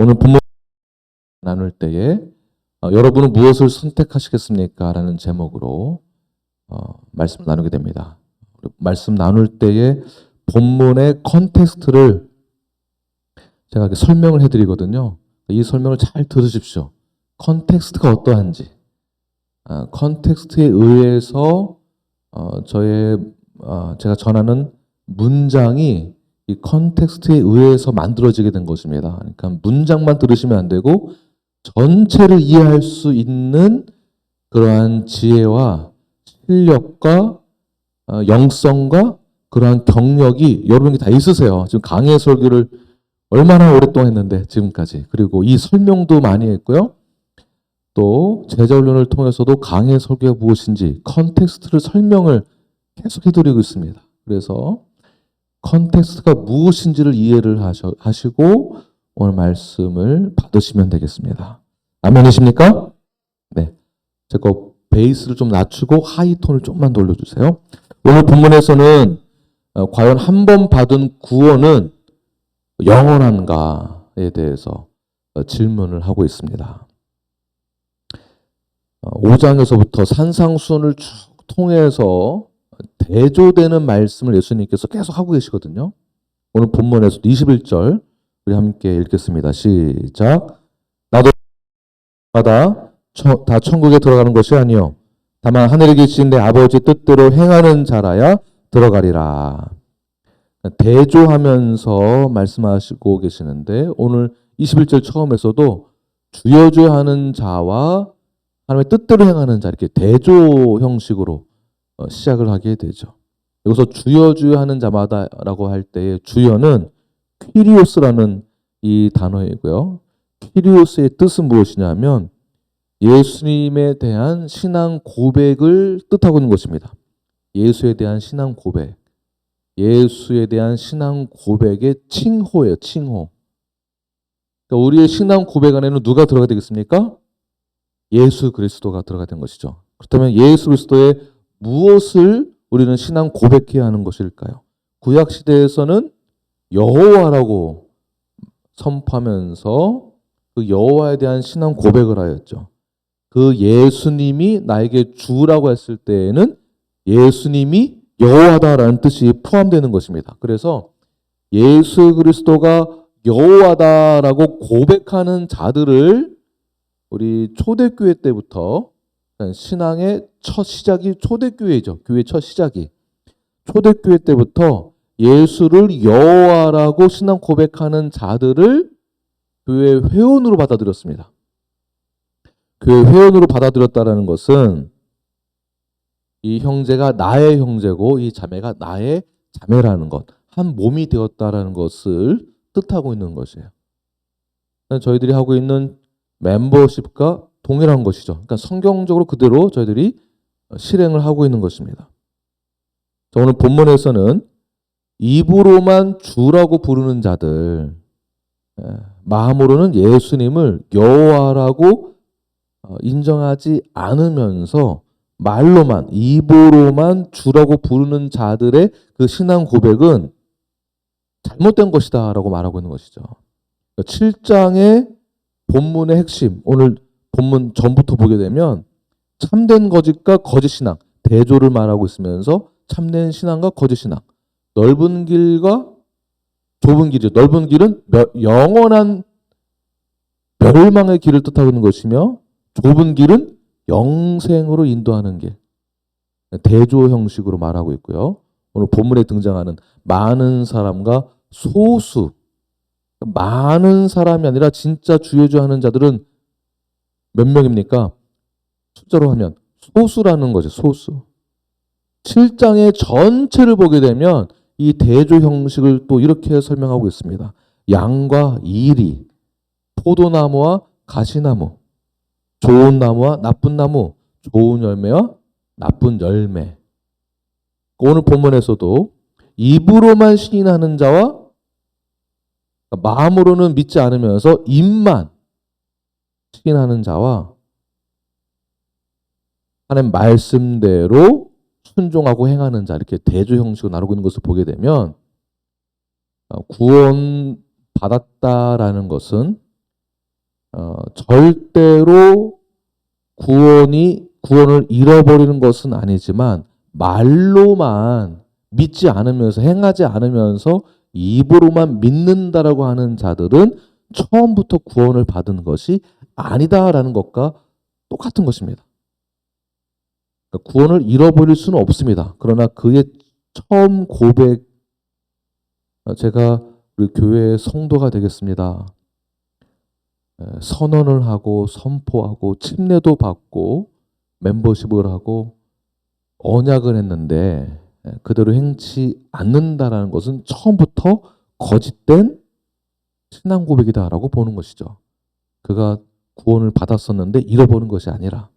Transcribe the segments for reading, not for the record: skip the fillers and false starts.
오늘 본문 나눌 때에 여러분은 무엇을 선택하시겠습니까? 라는 제목으로 말씀 나누게 됩니다. 말씀 나눌 때에 본문의 컨텍스트를 제가 이렇게 설명을 해드리거든요. 이 설명을 잘 들으십시오. 컨텍스트가 어떠한지, 컨텍스트에 의해서 제가 전하는 문장이 이 컨텍스트에 의해서 만들어지게 된 것입니다. 그러니까 문장만 들으시면 안 되고 전체를 이해할 수 있는 그러한 지혜와 실력과 영성과 그러한 경력이 여러분이 다 있으세요. 지금 강해 설교를 얼마나 오랫동안 했는데 지금까지. 그리고 이 설명도 많이 했고요. 또 제자훈련을 통해서도 강해 설교가 무엇인지 컨텍스트를 설명을 계속 해드리고 있습니다. 그래서 컨텍스트가 무엇인지를 이해를 하시고 오늘 말씀을 받으시면 되겠습니다. 아멘이십니까? 네. 제가 베이스를 좀 낮추고 하이톤을 좀만 돌려주세요. 오늘 본문에서는 과연 한 번 받은 구원은 영원한가에 대해서 질문을 하고 있습니다. 5장에서부터 산상수훈을 쭉 통해서 대조되는 말씀을 예수님께서 계속 하고 계시거든요. 오늘 본문에서 21절 우리 함께 읽겠습니다. 시작. 나도 마다 다 천국에 들어가는 것이 아니요 다만 하늘에 계신 내 아버지 뜻대로 행하는 자라야 들어가리라. 대조하면서 말씀하시고 계시는데 오늘 21절 처음에서도 주여 주여 하는 자와 하나님의 뜻대로 행하는 자 이렇게 대조 형식으로 시작을 하게 되죠. 여기서 주여 주여 하는 자마다라고 할 때의 주여는 퀴리오스라는 이 단어이고요. 퀴리오스의 뜻은 무엇이냐면 예수님에 대한 신앙 고백을 뜻하고 있는 것입니다. 예수에 대한 신앙 고백. 예수에 대한 신앙 고백의 칭호예요. 칭호. 그러니까 우리의 신앙 고백 안에는 누가 들어가 되겠습니까? 예수 그리스도가 들어가 된 것이죠. 그렇다면 예수 그리스도의 무엇을 우리는 신앙 고백해야 하는 것일까요? 구약 시대에서는 여호와라고 선포하면서 그 여호와에 대한 신앙 고백을 하였죠. 그 예수님이 나에게 주라고 했을 때에는 예수님이 여호와다라는 뜻이 포함되는 것입니다. 그래서 예수 그리스도가 여호와다라고 고백하는 자들을 우리 초대교회 때부터 신앙의 첫 시작이 초대교회죠. 교회 첫 시작이. 초대교회 때부터 예수를 여호와라고 신앙 고백하는 자들을 교회 회원으로 받아들였습니다. 교회 회원으로 받아들였다는 것은 이 형제가 나의 형제고 이 자매가 나의 자매라는 것, 한 몸이 되었다라는 것을 뜻하고 있는 것이에요. 저희들이 하고 있는 멤버십과 동일한 것이죠. 그러니까 성경적으로 그대로 저희들이 실행을 하고 있는 것입니다. 오늘 본문에서는 입으로만 주라고 부르는 자들, 마음으로는 예수님을 여호와라고 인정하지 않으면서 말로만, 입으로만 주라고 부르는 자들의 그 신앙 고백은 잘못된 것이다 라고 말하고 있는 것이죠. 7장의 본문의 핵심, 오늘 본문 전부터 보게 되면 참된 거짓과 거짓 신앙, 대조를 말하고 있으면서 참된 신앙과 거짓 신앙, 넓은 길과 좁은 길이죠. 넓은 길은 영원한 멸망의 길을 뜻하고 있는 것이며 좁은 길은 영생으로 인도하는 길. 대조 형식으로 말하고 있고요. 오늘 본문에 등장하는 많은 사람과 소수. 많은 사람이 아니라 진짜 주여주하는 자들은 몇 명입니까? 숫자로 하면 소수라는 거죠. 소수. 7장의 전체를 보게 되면 이 대조 형식을 또 이렇게 설명하고 있습니다. 양과 이리, 포도나무와 가시나무, 좋은 나무와 나쁜 나무, 좋은 열매와 나쁜 열매. 오늘 본문에서도 입으로만 신인하는 자와 마음으로는 믿지 않으면서 입만 신인하는 자와 하나님 말씀대로 순종하고 행하는 자 이렇게 대조 형식으로 나누고 있는 것을 보게 되면 구원 받았다라는 것은 절대로 구원을 잃어버리는 것은 아니지만 말로만 믿지 않으면서 행하지 않으면서 입으로만 믿는다라고 하는 자들은 처음부터 구원을 받은 것이 아니다라는 것과 똑같은 것입니다. 그러니까 구원을 잃어버릴 수는 없습니다. 그러나 그의 처음 고백, 제가 우리 교회의 성도가 되겠습니다. 선언을 하고 선포하고 침례도 받고 멤버십을 하고 언약을 했는데 그대로 행치 않는다라는 것은 처음부터 거짓된 신앙 고백이다라고 보는 것이죠. 그가 구원을 받았었는데 잃어버린 것이 아니라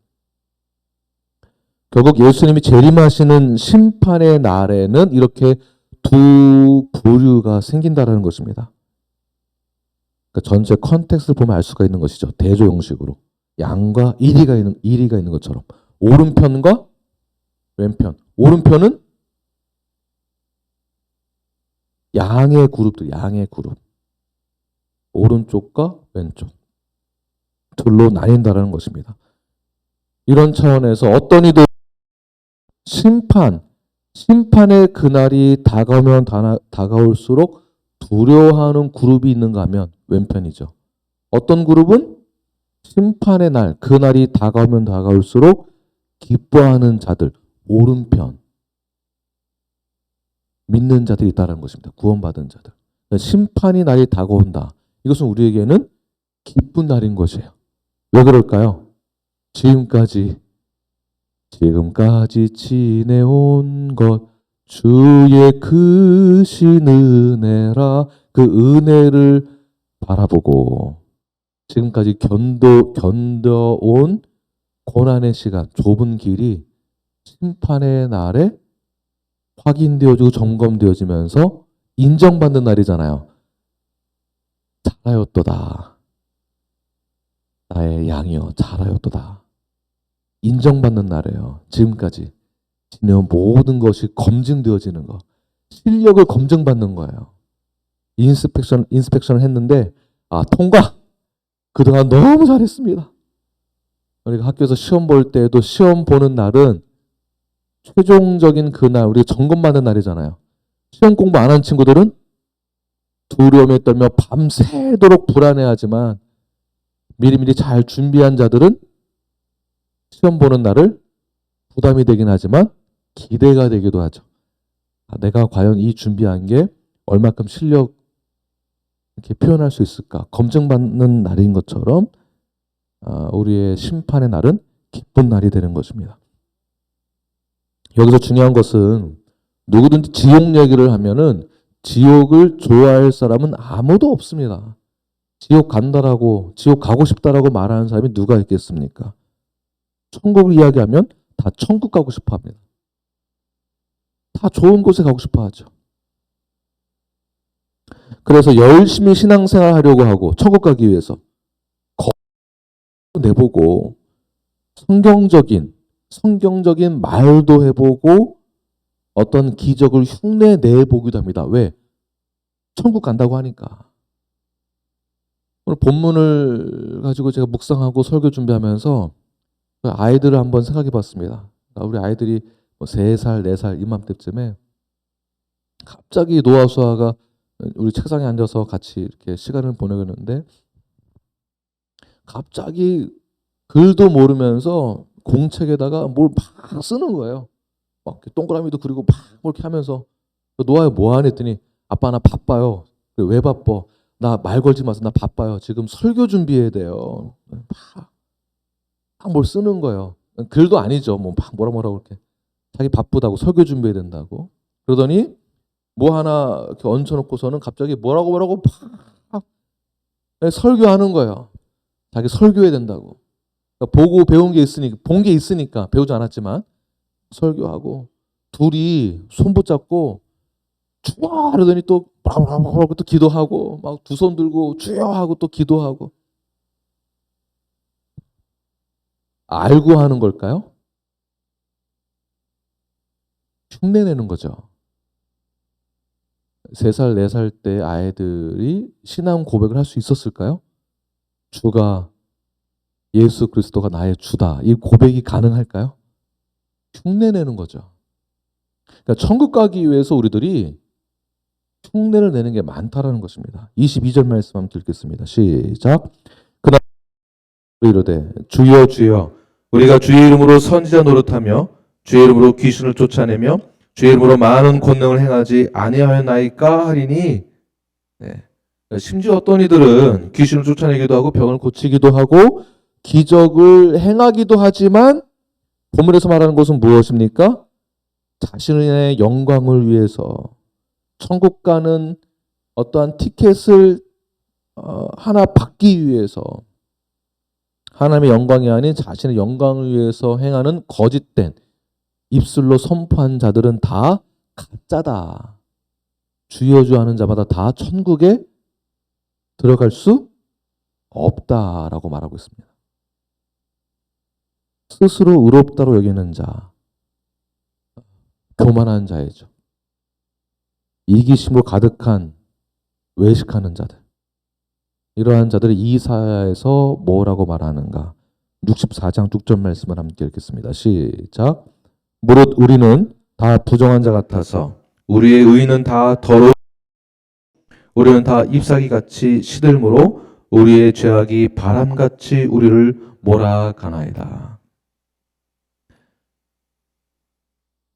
결국 예수님이 재림하시는 심판의 날에는 이렇게 두 부류가 생긴다라는 것입니다. 그러니까 전체 컨텍스트를 보면 알 수가 있는 것이죠. 대조 형식으로 양과 이리가 있는 것처럼 오른편과 왼편. 오른편은 양의 그룹들, 양의 그룹. 오른쪽과 왼쪽. 둘로 나뉜다라는 것입니다. 이런 차원에서 어떤 이들 심판의 그날이 다가오면 다가올수록 두려워하는 그룹이 있는가 하면 왼편이죠. 어떤 그룹은 심판의 날, 그날이 다가오면 다가올수록 기뻐하는 자들, 오른편. 믿는 자들이 있다는 것입니다. 구원받은 자들. 심판의 날이 다가온다. 이것은 우리에게는 기쁜 날인 것이에요. 왜 그럴까요? 지금까지 지내온 것 주의 크신 은혜라, 그 은혜를 바라보고 지금까지 견뎌온 고난의 시간, 좁은 길이 심판의 날에 확인되어지고 점검되어지면서 인정받는 날이잖아요. 잘하였도다. 나의 양이여 잘하였도다. 인정받는 날이에요. 지금까지 지내온 모든 것이 검증되어지는 거. 실력을 검증받는 거예요. 인스펙션을 했는데 통과! 그동안 너무 잘했습니다. 우리가 학교에서 시험 볼 때도 시험 보는 날은 최종적인 그날, 우리가 점검받는 날이잖아요. 시험 공부 안 한 친구들은 두려움에 떨며 밤새도록 불안해하지만 미리미리 잘 준비한 자들은 시험 보는 날을 부담이 되긴 하지만 기대가 되기도 하죠. 내가 과연 이 준비한 게 얼마큼 실력 이렇게 표현할 수 있을까? 검증받는 날인 것처럼 우리의 심판의 날은 기쁜 날이 되는 것입니다. 여기서 중요한 것은 누구든지 지옥 얘기를 하면은 지옥을 좋아할 사람은 아무도 없습니다. 지옥 간다라고, 지옥 가고 싶다라고 말하는 사람이 누가 있겠습니까? 천국을 이야기하면 다 천국 가고 싶어 합니다. 다 좋은 곳에 가고 싶어 하죠. 그래서 열심히 신앙생활 하려고 하고 천국 가기 위해서 내보고 성경적인 말도 해보고 어떤 기적을 흉내 내보기도 합니다. 왜? 천국 간다고 하니까. 오늘 본문을 가지고 제가 묵상하고 설교 준비하면서 아이들을 한번 생각해 봤습니다. 우리 아이들이 3살, 4살 이맘때쯤에 갑자기 노아 수아가 우리 책상에 앉아서 같이 이렇게 시간을 보내겠는데 갑자기 글도 모르면서 공책에다가 뭘 막 쓰는 거예요. 막 동그라미도 그리고 막 이렇게 하면서 노아야 뭐하니 했더니 아빠 나 바빠요. 왜 바빠? 나 말 걸지 마세요. 나 바빠요. 지금 설교 준비해야 돼요. 막 뭘 쓰는 거예요. 글도 아니죠. 뭐 막 뭐라고 이렇게 자기 바쁘다고 설교 준비해야 된다고. 그러더니 뭐 하나 이렇게 얹혀놓고서는 갑자기 뭐라고 막 설교하는 거예요. 자기 설교해야 된다고. 그러니까 보고 배운 게 있으니까, 본 게 있으니까 배우지 않았지만 설교하고 둘이 손 붙잡고 주여 하더니 또 또 기도하고 막 두 손 들고 주여 하고 또 기도하고. 알고 하는 걸까요? 흉내내는 거죠. 3살, 4살 때 아이들이 신앙 고백을 할 수 있었을까요? 주가 예수 그리스도가 나의 주다. 이 고백이 가능할까요? 흉내내는 거죠. 그러니까 천국 가기 위해서 우리들이 흉내를 내는 게 많다라는 것입니다. 22절 말씀 한번 읽겠습니다. 시작. 그날 이르되 주여 주여 우리가 주의 이름으로 선지자 노릇하며 주의 이름으로 귀신을 쫓아내며 주의 이름으로 많은 권능을 행하지 아니하였나이까 하리니. 네. 심지어 어떤 이들은 귀신을 쫓아내기도 하고 병을 고치기도 하고 기적을 행하기도 하지만 본문에서 말하는 것은 무엇입니까? 자신의 영광을 위해서 천국 가는 어떠한 티켓을 하나 받기 위해서 하나님의 영광이 아닌 자신의 영광을 위해서 행하는 거짓된 입술로 선포한 자들은 다 가짜다. 주여 주 하는 자마다 다 천국에 들어갈 수 없다라고 말하고 있습니다. 스스로 의롭다로 여기는 자, 교만한 자이죠. 이기심으로 가득한 외식하는 자들. 이러한 자들이 이사야에서 뭐라고 말하는가? 64장 6절 말씀을 함께 읽겠습니다. 시작. 무릇 우리는 다 부정한 자 같아서 우리의 의는 다 더러워 우리는 다 잎사귀같이 시들므로 우리의 죄악이 바람같이 우리를 몰아가나이다.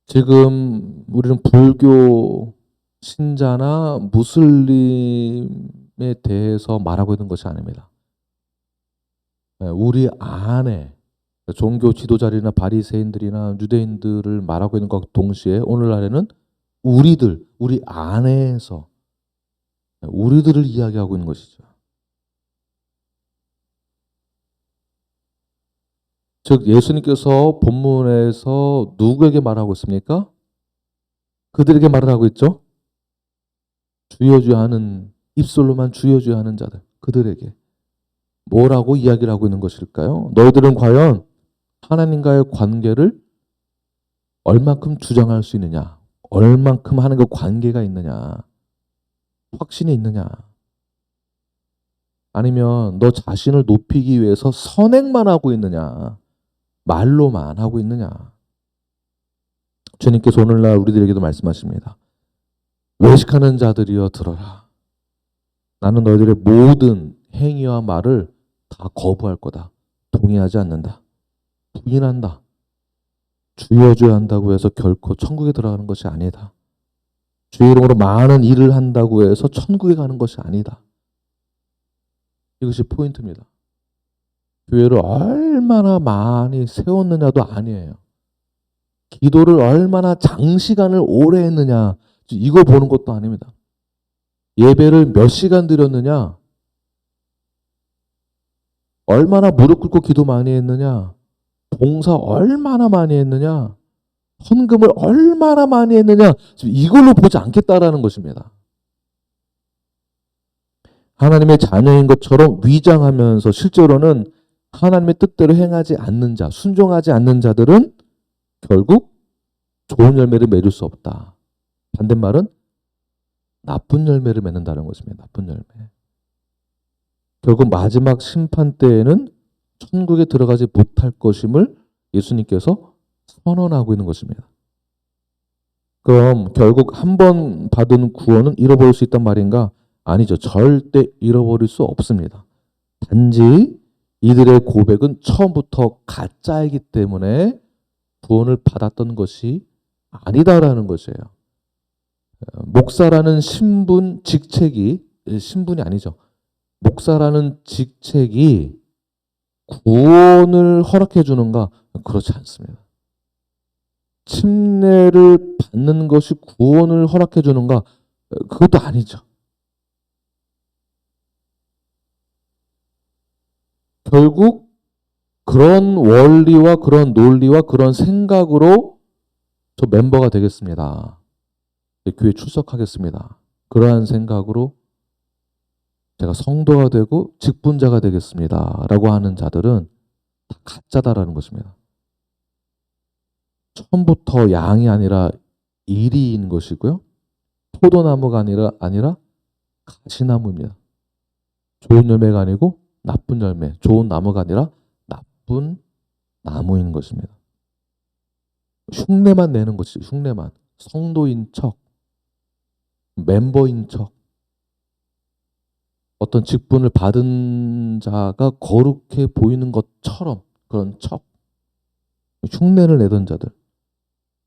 지금 우리는 불교 신자나 무슬림에 대해서 말하고 있는 것이 아닙니다. 우리 안에 종교 지도자들이나 바리새인들이나 유대인들을 말하고 있는 것과 동시에 오늘날에는 우리들, 우리 안에서 우리들을 이야기하고 있는 것이죠. 즉 예수님께서 본문에서 누구에게 말하고 있습니까? 그들에게 말을 하고 있죠. 주여 주여 하는 입술로만 주여 주여 하는 자들, 그들에게 뭐라고 이야기를 하고 있는 것일까요? 너희들은 과연 하나님과의 관계를 얼만큼 주장할 수 있느냐? 얼만큼 하나님과 관계가 있느냐? 확신이 있느냐? 아니면 너 자신을 높이기 위해서 선행만 하고 있느냐? 말로만 하고 있느냐? 주님께서 오늘날 우리들에게도 말씀하십니다. 외식하는 자들이여 들어라. 나는 너희들의 모든 행위와 말을 다 거부할 거다. 동의하지 않는다. 부인한다. 주여 주여 한다고 해서 결코 천국에 들어가는 것이 아니다. 주의 이름으로 많은 일을 한다고 해서 천국에 가는 것이 아니다. 이것이 포인트입니다. 교회를 얼마나 많이 세웠느냐도 아니에요. 기도를 얼마나 장시간을 오래 했느냐 이거 보는 것도 아닙니다. 예배를 몇 시간 드렸느냐, 얼마나 무릎 꿇고 기도 많이 했느냐, 봉사 얼마나 많이 했느냐, 헌금을 얼마나 많이 했느냐 이걸로 보지 않겠다라는 것입니다. 하나님의 자녀인 것처럼 위장하면서 실제로는 하나님의 뜻대로 행하지 않는 자, 순종하지 않는 자들은 결국 좋은 열매를 맺을 수 없다. 반대말은 나쁜 열매를 맺는다는 것입니다. 나쁜 열매. 결국 마지막 심판 때에는 천국에 들어가지 못할 것임을 예수님께서 선언하고 있는 것입니다. 그럼 결국 한 번 받은 구원은 잃어버릴 수 있단 말인가? 아니죠. 절대 잃어버릴 수 없습니다. 단지 이들의 고백은 처음부터 가짜이기 때문에 구원을 받았던 것이 아니다라는 것이에요. 목사라는 신분, 직책이, 신분이 아니죠. 목사라는 직책이 구원을 허락해 주는가? 그렇지 않습니다. 침례를 받는 것이 구원을 허락해 주는가? 그것도 아니죠. 결국 그런 원리와 그런 논리와 그런 생각으로 저 멤버가 되겠습니다. 교회 출석하겠습니다. 그러한 생각으로 제가 성도가 되고 직분자가 되겠습니다. 라고 하는 자들은 다 가짜다라는 것입니다. 처음부터 양이 아니라 이리인 것이고요. 포도나무가 아니라 가시나무입니다. 좋은 열매가 아니고 나쁜 열매, 좋은 나무가 아니라 나쁜 나무인 것입니다. 흉내만 내는 것이 흉내만. 성도인 척, 멤버인 척, 어떤 직분을 받은 자가 거룩해 보이는 것처럼 그런 척, 흉내를 내던 자들,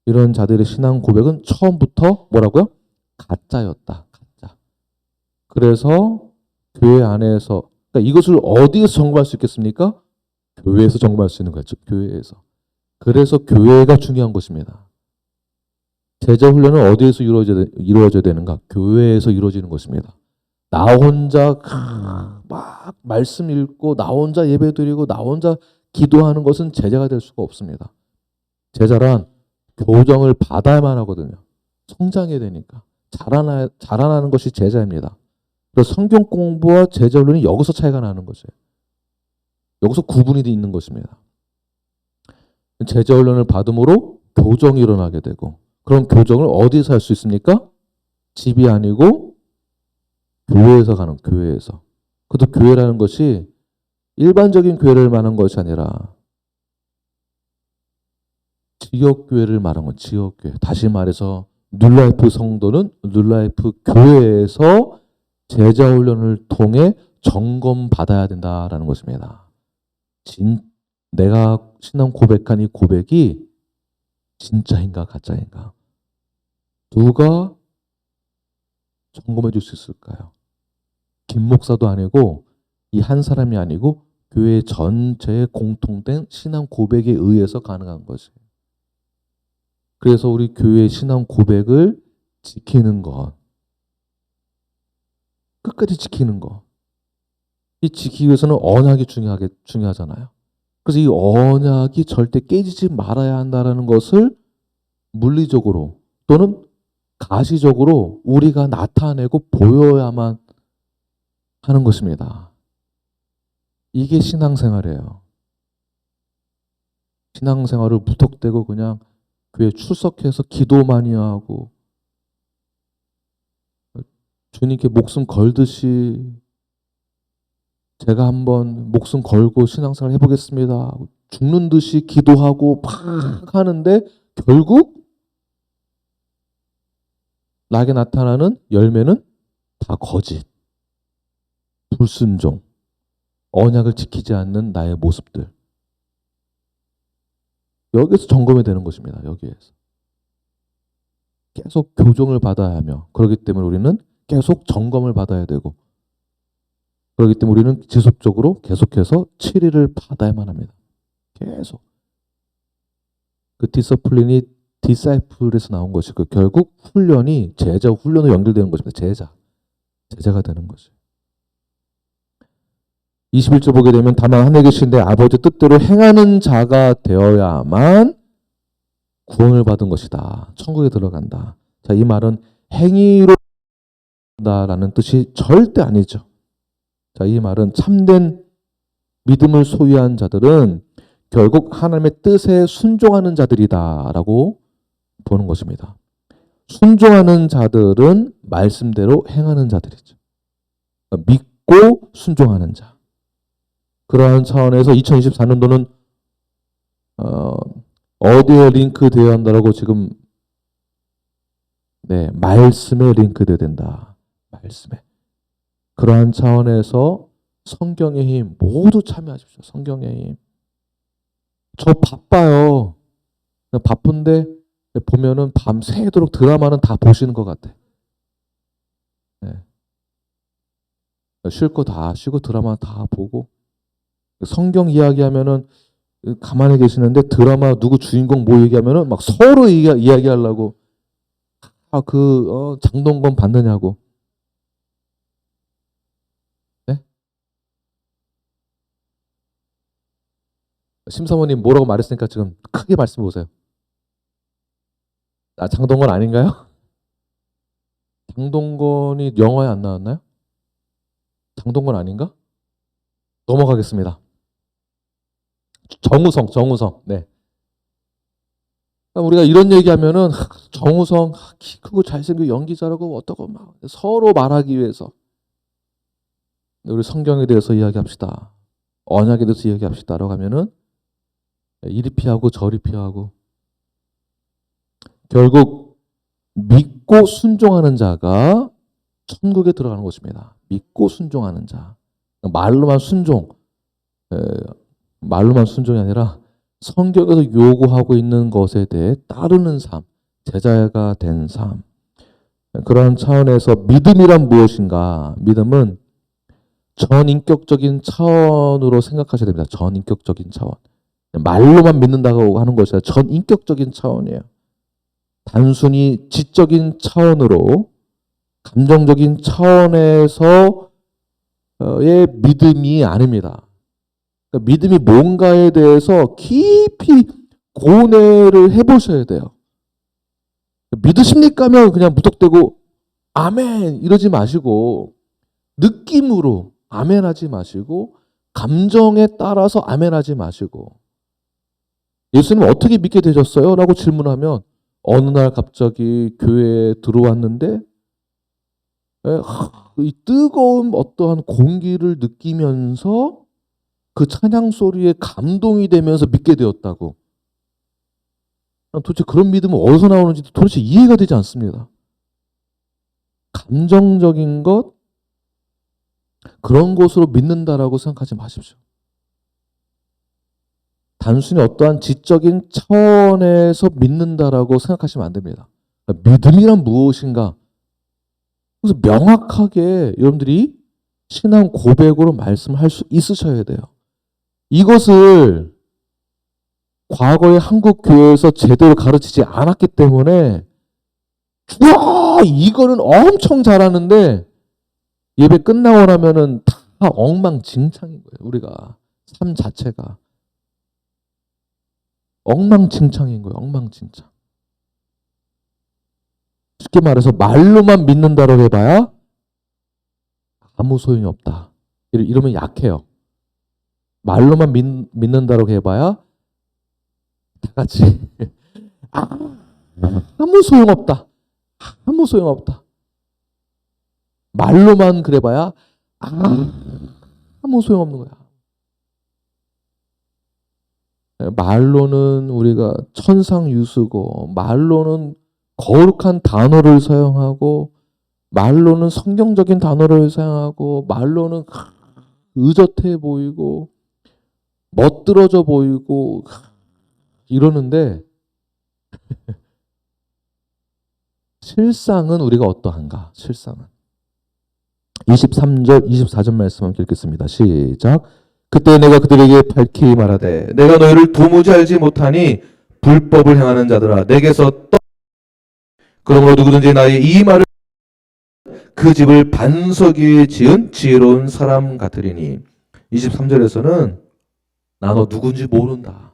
이런 자들의 신앙 고백은 처음부터 뭐라고요? 가짜였다. 가짜. 그래서 교회 안에서, 그러니까 이것을 어디에서 점검할 수 있겠습니까? 교회에서 점검할 수 있는 거죠. 교회에서. 그래서 교회가 중요한 것입니다. 제자 훈련은 어디에서 이루어져야 되는가? 교회에서 이루어지는 것입니다. 나 혼자 막 말씀 읽고 나 혼자 예배 드리고 나 혼자 기도하는 것은 제자가 될 수가 없습니다. 제자란 교정을 받아야만 하거든요. 성장해야 되니까. 자라나는 것이 제자입니다. 그래서 성경 공부와 제자 훈련이 여기서 차이가 나는 거죠. 여기서 구분이 있는 것입니다. 제자 훈련을 받음으로 교정이 일어나게 되고, 그런 교정을 어디서 할 수 있습니까? 집이 아니고 교회에서 가는, 교회에서. 그것도 교회라는 것이 일반적인 교회를 말하는 것이 아니라 지역교회를 말하는 건 지역교회. 다시 말해서 뉴라이프 성도는 뉴라이프 교회에서 제자훈련을 통해 점검받아야 된다라는 것입니다. 내가 신앙 고백한 이 고백이 진짜인가 가짜인가? 누가 점검해 줄 수 있을까요? 김 목사도 아니고 이 한 사람이 아니고 교회 전체의 공통된 신앙 고백에 의해서 가능한 것이에요. 그래서 우리 교회 신앙 고백을 지키는 것, 끝까지 지키는 것, 이 지키기 위해서는 언약이 중요하잖아요. 그래서 이 언약이 절대 깨지지 말아야 한다는 것을 물리적으로 또는 가시적으로 우리가 나타내고 보여야만 하는 것입니다. 이게 신앙생활이에요. 신앙생활을 무턱대고 그냥 교회 출석해서 기도 많이 하고 주님께 목숨 걸듯이 제가 한번 목숨 걸고 신앙생활 해보겠습니다. 죽는 듯이 기도하고 팍 하는데 결국 나에게 나타나는 열매는 다 거짓, 불순종, 언약을 지키지 않는 나의 모습들. 여기서 점검이 되는 것입니다. 여기에서. 계속 교정을 받아야 하며, 그렇기 때문에 우리는 계속 점검을 받아야 되고, 그렇기 때문에 우리는 지속적으로 계속해서 치리를 받아야만 합니다. 계속. 그 디서플린이 디사이플에서 나온 것이고 결국 훈련이 제자 훈련으로 연결되는 것입니다. 제자가 되는 거죠. 21절 보게 되면 다만 하늘에 계신데 아버지 뜻대로 행하는 자가 되어야만 구원을 받은 것이다. 천국에 들어간다. 자, 이 말은 행위로 간다라는 뜻이 절대 아니죠. 자, 이 말은 참된 믿음을 소유한 자들은 결국 하나님의 뜻에 순종하는 자들이다라고 보는 것입니다. 순종하는 자들은 말씀대로 행하는 자들이죠. 믿고 순종하는 자. 그러한 차원에서 2024년도는 어디에 링크되어야 한다라고 지금 말씀에 링크되어야 된다. 말씀에. 그러한 차원에서 성경의 힘 모두 참여하십시오. 성경의 힘. 저 바빠요. 바쁜데 보면은 밤새도록 드라마는 다 보시는 것 같아. 쉴 거 다 쉬고 드라마 다 보고 성경 이야기하면은 가만히 계시는데 드라마 누구 주인공 뭐 얘기하면은 막 서로 이야기하려고 장동건 봤느냐고. 심사모님 뭐라고 말했으니까 지금 크게 말씀해 보세요. 장동건 아닌가요? 장동건이 영화에 안 나왔나요? 장동건 아닌가? 넘어가겠습니다. 정우성. 네. 우리가 이런 얘기하면은 정우성 키 크고 잘생기고 연기 잘하고 어떠고 막 서로 말하기 위해서 우리 성경에 대해서 이야기합시다. 언약에 대해서 이야기합시다라고 하면은 이리 피하고 저리 피하고 결국 믿고 순종하는 자가 천국에 들어가는 것입니다. 믿고 순종하는 자. 말로만 순종, 말로만 순종이 아니라 성경에서 요구하고 있는 것에 대해 따르는 삶, 제자가 된 삶. 그런 차원에서 믿음이란 무엇인가? 믿음은 전인격적인 차원으로 생각하셔야 됩니다. 전인격적인 차원. 말로만 믿는다고 하는 것이 아니라 전인격적인 차원이에요. 단순히 지적인 차원으로 감정적인 차원에서의 믿음이 아닙니다. 그러니까 믿음이 뭔가에 대해서 깊이 고뇌를 해보셔야 돼요. 믿으십니까? 하면 그냥 무턱대고 아멘 이러지 마시고 느낌으로 아멘 하지 마시고 감정에 따라서 아멘 하지 마시고 예수님 어떻게 믿게 되셨어요? 라고 질문하면 어느 날 갑자기 교회에 들어왔는데 이 뜨거운 어떠한 공기를 느끼면서 그 찬양 소리에 감동이 되면서 믿게 되었다고. 도대체 그런 믿음은 어디서 나오는지 도대체 이해가 되지 않습니다. 감정적인 것, 그런 것으로 믿는다라고 생각하지 마십시오. 단순히 어떠한 지적인 차원에서 믿는다라고 생각하시면 안 됩니다. 믿음이란 무엇인가? 그래서 명확하게 여러분들이 신앙 고백으로 말씀할 수 있으셔야 돼요. 이것을 과거의 한국 교회에서 제대로 가르치지 않았기 때문에 우와 이거는 엄청 잘하는데 예배 끝나고 나면은 다 엉망진창인 거예요. 우리가 삶 자체가 엉망진창인 거예요. 엉망진창. 쉽게 말해서 말로만 믿는다고 해봐야 아무 소용이 없다. 이러면 약해요. 말로만 믿는다고 해봐야 다 같이 아무 소용없다. 아무 소용없다. 말로만 그래봐야 아무 소용없는 거야. 말로는 우리가 천상유수고 말로는 거룩한 단어를 사용하고 말로는 성경적인 단어를 사용하고 말로는 의젓해 보이고 멋들어져 보이고 이러는데 실상은 우리가 어떠한가? 실상은 23절 24절 말씀 함께 읽겠습니다. 시작. 그때 내가 그들에게 밝히 말하되 내가 너희를 도무지 알지 못하니 불법을 행하는 자들아 내게서 그러므로 누구든지 나의 이 말을 그 집을 반석 위에 지은 지혜로운 사람 같으리니 23절에서는 나 너 누군지 모른다.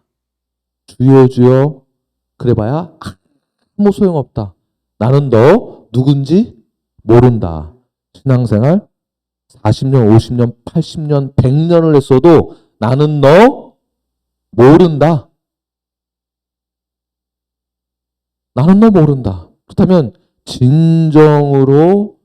주여 주여 그래봐야 아무 소용없다. 나는 너 누군지 모른다. 신앙생활 40년, 50년, 80년, 100년을 했어도 나는 너 모른다. 나는 너 모른다. 그렇다면 진정으로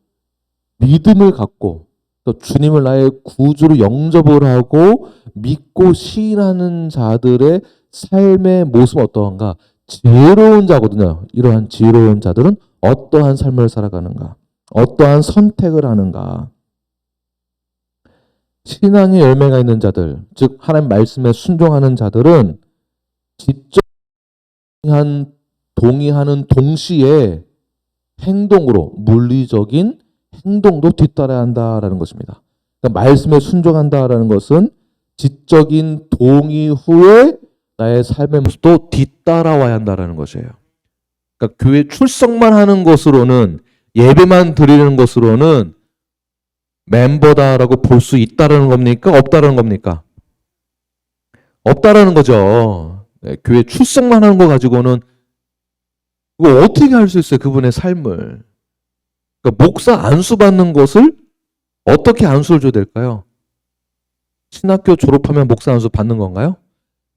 믿음을 갖고 또 주님을 나의 구주로 영접을 하고 믿고 시인하는 자들의 삶의 모습은 어떠한가? 지혜로운 자거든요. 이러한 지혜로운 자들은 어떠한 삶을 살아가는가? 어떠한 선택을 하는가? 신앙의 열매가 있는 자들, 즉 하나님 말씀에 순종하는 자들은 지적 동의하는 동시에 행동으로 물리적인 행동도 뒤따라야 한다라는 것입니다. 그러니까 말씀에 순종한다라는 것은 지적인 동의 후에 나의 삶의 모습도 뒤따라와야 한다라는 것이에요. 그러니까 교회 출석만 하는 것으로는 예배만 드리는 것으로는 멤버다라고 볼 수 있다라는 겁니까? 없다라는 겁니까? 없다라는 거죠. 네, 교회 출석만 하는 거 가지고는 이거 어떻게 할 수 있어요? 그분의 삶을. 그러니까 목사 안수 받는 것을 어떻게 안수를 줘야 될까요? 신학교 졸업하면 목사 안수 받는 건가요?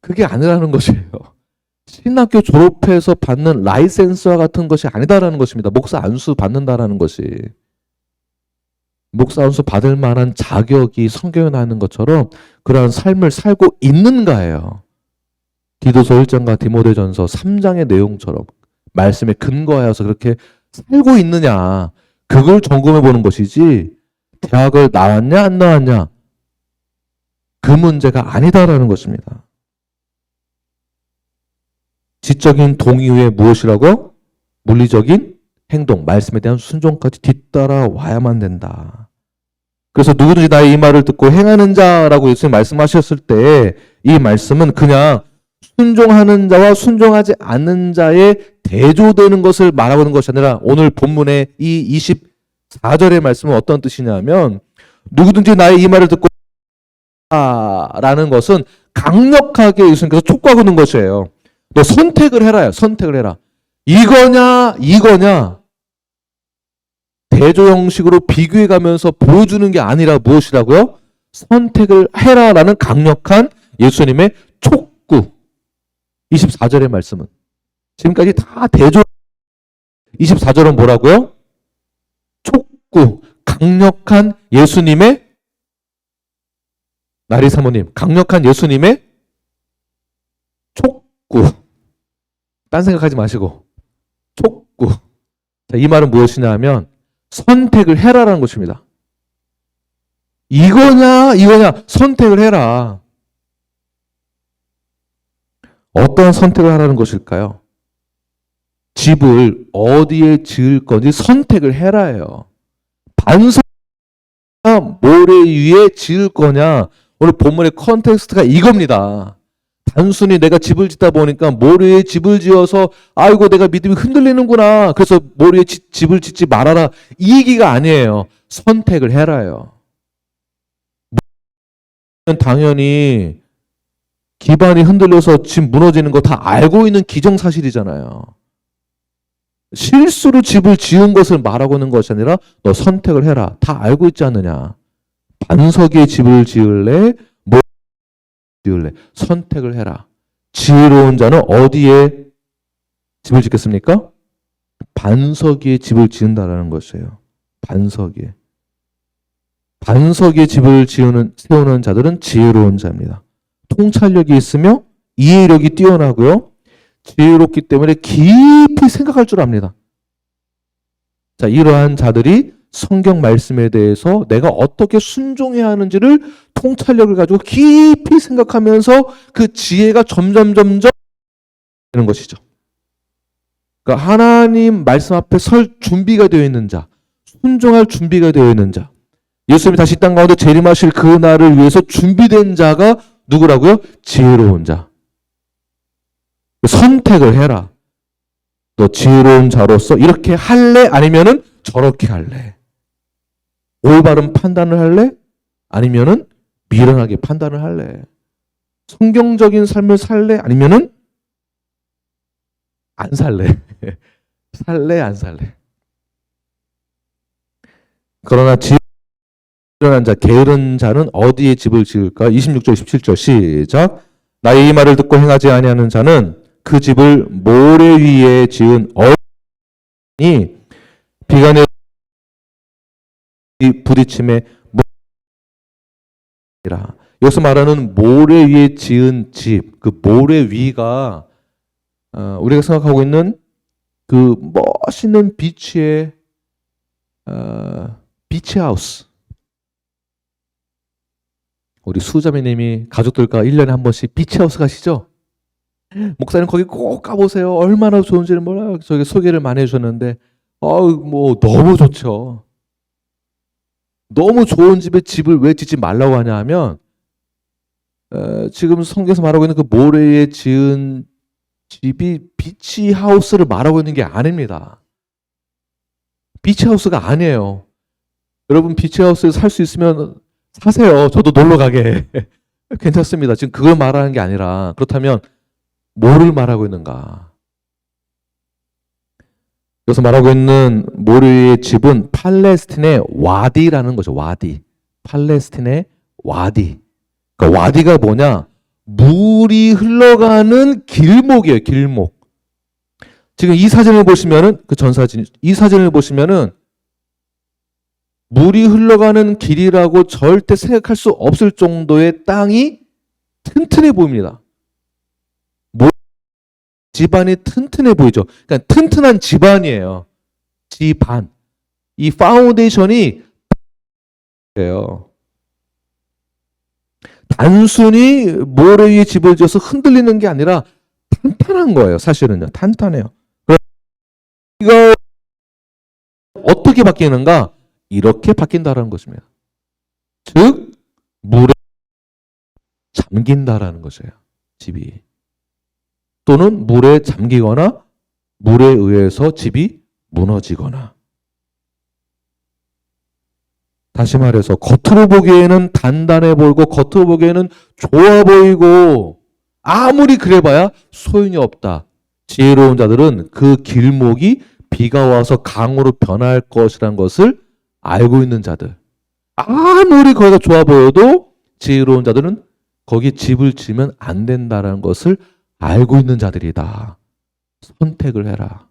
그게 아니라는 것이에요. 신학교 졸업해서 받는 라이센스와 같은 것이 아니다라는 것입니다. 목사 안수 받는다라는 것이. 목사 안수 받을 만한 자격이 성경에 나오는 것처럼 그러한 삶을 살고 있는가예요. 디도서 1장과 디모데전서 3장의 내용처럼 말씀에 근거하여서 그렇게 살고 있느냐, 그걸 점검해 보는 것이지 대학을 나왔냐 안 나왔냐 그 문제가 아니다라는 것입니다. 지적인 동의 후에 무엇이라고? 물리적인 행동, 말씀에 대한 순종까지 뒤따라 와야만 된다. 그래서 누구든지 나의 이 말을 듣고 행하는 자라고 예수님 말씀하셨을 때 이 말씀은 그냥 순종하는 자와 순종하지 않는 자의 대조되는 것을 말하고 있는 것이 아니라 오늘 본문의 이 24절의 말씀은 어떤 뜻이냐면 누구든지 나의 이 말을 듣고 라는 것은 강력하게 예수님께서 촉구하고 있는 것이에요. 너 선택을 해라요. 선택을 해라. 이거냐 대조 형식으로 비교해 가면서 보여주는 게 아니라 무엇이라고요? 선택을 해라라는 강력한 예수님의 촉구. 24절의 말씀은 지금까지 다 대조. 24절은 뭐라고요? 촉구. 강력한 예수님의 나리 사모님, 강력한 예수님의 촉구. 딴 생각하지 마시고 촉구. 자, 이 말은 무엇이냐 하면 선택을 해라라는 것입니다. 이거냐 선택을 해라. 어떤 선택을 하라는 것일까요? 집을 어디에 지을 건지 선택을 해라예요. 반석 모래 위에 지을 거냐. 오늘 본문의 컨텍스트가 이겁니다. 단순히 내가 집을 짓다 보니까 모래에 집을 지어서 아이고 내가 믿음이 흔들리는구나. 그래서 모래에 집을 짓지 말아라. 이 얘기가 아니에요. 선택을 해라요. 당연히 기반이 흔들려서 집 무너지는 거 다 알고 있는 기정사실이잖아요. 실수로 집을 지은 것을 말하고 있는 것이 아니라 너 선택을 해라. 다 알고 있지 않느냐. 반석에 집을 지을래? 뭐 지을래? 선택을 해라. 지혜로운 자는 어디에 집을 짓겠습니까? 반석 위에 집을 지은다라는 것이에요. 반석 위에. 반석 위에 집을 세우는 자들은 지혜로운 자입니다. 통찰력이 있으며 이해력이 뛰어나고요. 지혜롭기 때문에 깊이 생각할 줄 압니다. 자, 이러한 자들이 성경 말씀에 대해서 내가 어떻게 순종해야 하는지를 통찰력을 가지고 깊이 생각하면서 그 지혜가 점점 되는 것이죠. 그러니까 하나님 말씀 앞에 설 준비가 되어 있는 자, 순종할 준비가 되어 있는 자, 예수님이 다시 땅 가운데 재림하실 그 날을 위해서 준비된 자가 누구라고요? 지혜로운 자. 선택을 해라. 너 지혜로운 자로서 이렇게 할래? 아니면은 저렇게 할래? 올바른 판단을 할래? 아니면은 미련하게 판단을 할래? 성경적인 삶을 살래? 아니면은 안 살래? 살래? 안 살래? 그러나 지혜로운 자, 게으른 자는 어디에 집을 지을까? 26절, 27절 시작. 나의 이 말을 듣고 행하지 아니하는 자는 그 집을 모래 위에 지은 어린이 비가 내리 부딪힘에 여기서 말하는 모래 위에 지은 집, 그 모래 위가 우리가 생각하고 있는 그 멋있는 비치의 비치하우스. 우리 수자매님이 가족들과 1년에 한 번씩 비치하우스 가시죠? 목사님 거기 꼭 가보세요. 얼마나 좋은지를 몰라요. 저기 소개를 많이 해주셨는데 뭐 너무 좋죠. 너무 좋은 집에 집을 왜 짓지 말라고 하냐 하면 지금 성경에서 말하고 있는 그 모래에 지은 집이 비치하우스를 말하고 있는 게 아닙니다. 비치하우스가 아니에요. 여러분 비치하우스에 살 수 있으면 사세요. 저도 놀러 가게. 괜찮습니다. 지금 그걸 말하는 게 아니라 그렇다면 뭐를 말하고 있는가? 여기서 말하고 있는 모리의 집은 팔레스틴의 와디라는 거죠. 와디. 팔레스틴의 와디. 그러니까 와디가 뭐냐? 물이 흘러가는 길목이에요. 길목. 지금 이 사진을 보시면은 그 전사진, 이 사진을 보시면은 물이 흘러가는 길이라고 절대 생각할 수 없을 정도의 땅이 튼튼해 보입니다. 집안이 튼튼해 보이죠. 그러니까 튼튼한 집안이에요. 집안. 이 파운데이션이 예요. 단순히 모래 위에 집을 지어서 흔들리는 게 아니라 탄탄한 거예요. 사실은요. 탄탄해요. 이거 어떻게 바뀌는가? 이렇게 바뀐다라는 것입니다. 즉 물에 잠긴다라는 것이에요. 집이. 또는 물에 잠기거나 물에 의해서 집이 무너지거나. 다시 말해서 겉으로 보기에는 단단해 보이고 겉으로 보기에는 좋아 보이고 아무리 그래봐야 소용이 없다. 지혜로운 자들은 그 길목이 비가 와서 강으로 변할 것이란 것을 알고 있는 자들. 아무리 거기가 좋아 보여도 지혜로운 자들은 거기 집을 지으면 안 된다는 것을 알고 있는 자들이다. 선택을 해라.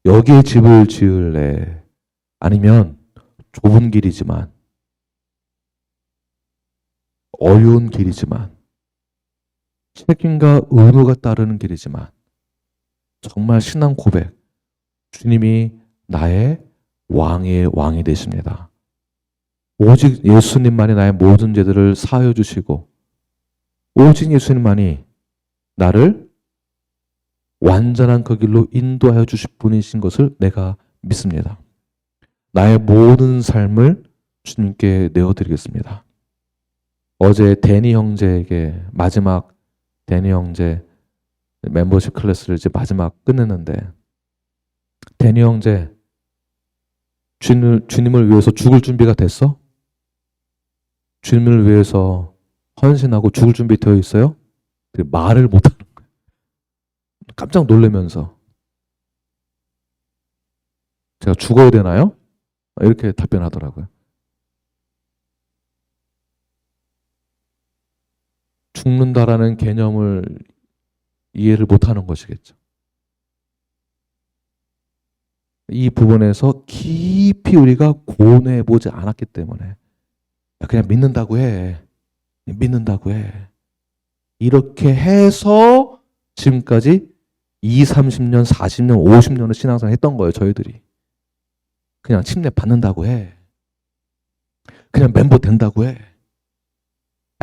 여기에 집을 지을래? 아니면 좁은 길이지만 어려운 길이지만 책임과 의무가 따르는 길이지만 정말 신앙 고백, 주님이 나의 왕의 왕이 되십니다. 오직 예수님만이 나의 모든 죄들을 사하여 주시고 오직 예수님만이 나를 완전한 그 길로 인도하여 주실 분이신 것을 내가 믿습니다. 나의 모든 삶을 주님께 내어드리겠습니다. 어제 데니 형제에게 마지막 데니 형제 멤버십 클래스를 이제 마지막 끝냈는데 데니 형제 주님을 위해서 죽을 준비가 됐어? 주님을 위해서 헌신하고 죽을 준비 되어 있어요? 말을 못하는 거예요. 깜짝 놀라면서 제가 죽어야 되나요? 이렇게 답변하더라고요. 죽는다라는 개념을 이해를 못하는 것이겠죠. 이 부분에서 깊이 우리가 고뇌해 보지 않았기 때문에 그냥 믿는다고 해. 믿는다고 해. 이렇게 해서 지금까지 20, 30년, 40년, 50년을 신앙생활 했던 거예요. 저희들이. 그냥 침례 받는다고 해. 그냥 멤버 된다고 해.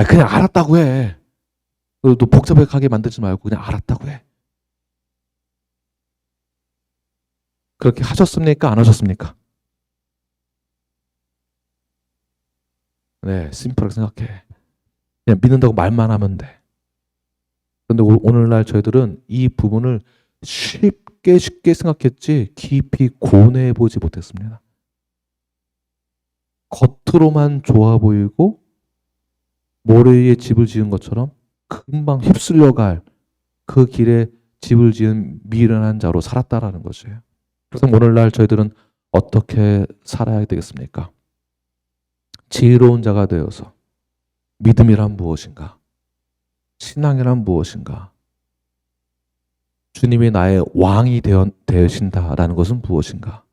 그냥 알았다고 해. 또 복잡하게 만들지 말고 그냥 알았다고 해. 그렇게 하셨습니까? 안 하셨습니까? 네, 심플하게 생각해. 그냥 믿는다고 말만 하면 돼. 그런데 오늘날 저희들은 이 부분을 쉽게 생각했지 깊이 고뇌해 보지 못했습니다. 겉으로만 좋아 보이고 모래 위에 집을 지은 것처럼 금방 휩쓸려갈 그 길에 집을 지은 미련한 자로 살았다라는 것이에요. 그래서 오늘날 저희들은 어떻게 살아야 되겠습니까? 지혜로운 자가 되어서 믿음이란 무엇인가? 신앙이란 무엇인가? 주님이 나의 왕이 되신다라는 것은 무엇인가?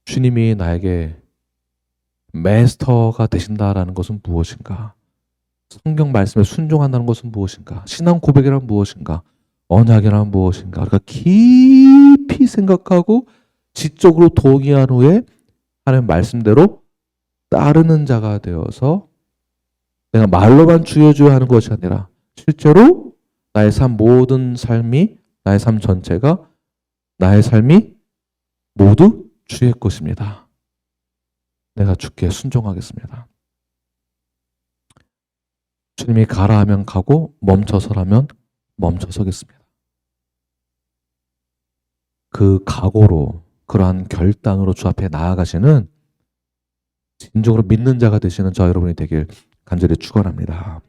주님이 나에게 마스터가 되신다라는 것은 무엇인가? 성경 말씀에 순종한다는 것은 무엇인가? 신앙 고백이란 무엇인가? 언약이란 무엇인가? 그러니까 깊이 생각하고 지적으로 동의한 후에 하나님 말씀대로 따르는 자가 되어서 내가 말로만 주여 하는 것이 아니라 실제로 나의 모든 삶이 나의 삶 전체가 나의 삶이 모두 주의 것입니다. 내가 주께 순종하겠습니다. 주님이 가라 하면 가고 멈춰서라면 멈춰서겠습니다. 그 각오로 그러한 결단으로 주 앞에 나아가시는 진정으로 믿는 자가 되시는 저 여러분이 되길 간절히 축원합니다.